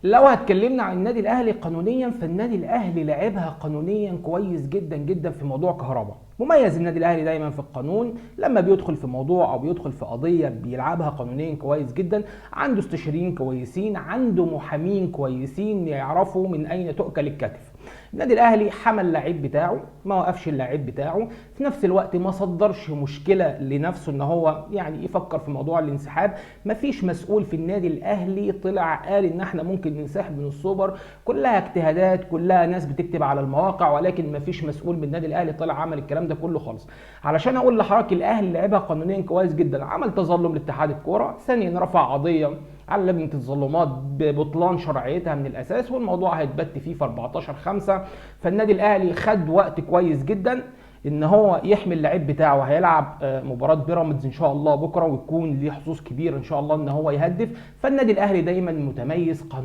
لو هتكلمنا عن النادي الاهلي قانونيا، فالنادي الاهلي لعبها قانونيا كويس جدا جدا في موضوع كهربا. مميز النادي الاهلي دايما في القانون، لما بيدخل في موضوع او بيدخل في قضيه بيلعبها قانونيا كويس جدا. عنده استشاريين كويسين، عنده محامين كويسين يعرفوا من اين تؤكل الكتف. النادي الاهلي حمى اللعيب بتاعه، ما وقفش اللعيب بتاعه، في نفس الوقت ما صدرش مشكله لنفسه ان هو يعني يفكر في موضوع الانسحاب. مفيش مسؤول في النادي الاهلي طلع قال ان احنا ممكن ننسحب من السوبر. كلها اجتهادات، كلها ناس بتكتب على المواقع، ولكن مفيش مسؤول من النادي الاهلي طلع عمل الكلام ده كله خالص. علشان اقول لحضرتك الاهلي لعبها قانونيا كويس جدا. عمل تظلم لاتحاد الكوره، ثانيا رفع قضيه على لجنه التظلمات ببطلان شرعيتها من الاساس، والموضوع هيتبت فيه في 14/5. فالنادي الاهلي خد وقت كويس جدا ان هو يحمي اللعيب بتاعه. هيلعب مباراه بيراميدز ان شاء الله بكره، ويكون ليه حظوظ كبير ان شاء الله ان هو يهدف. فالنادي الاهلي دايما متميز قانونيا.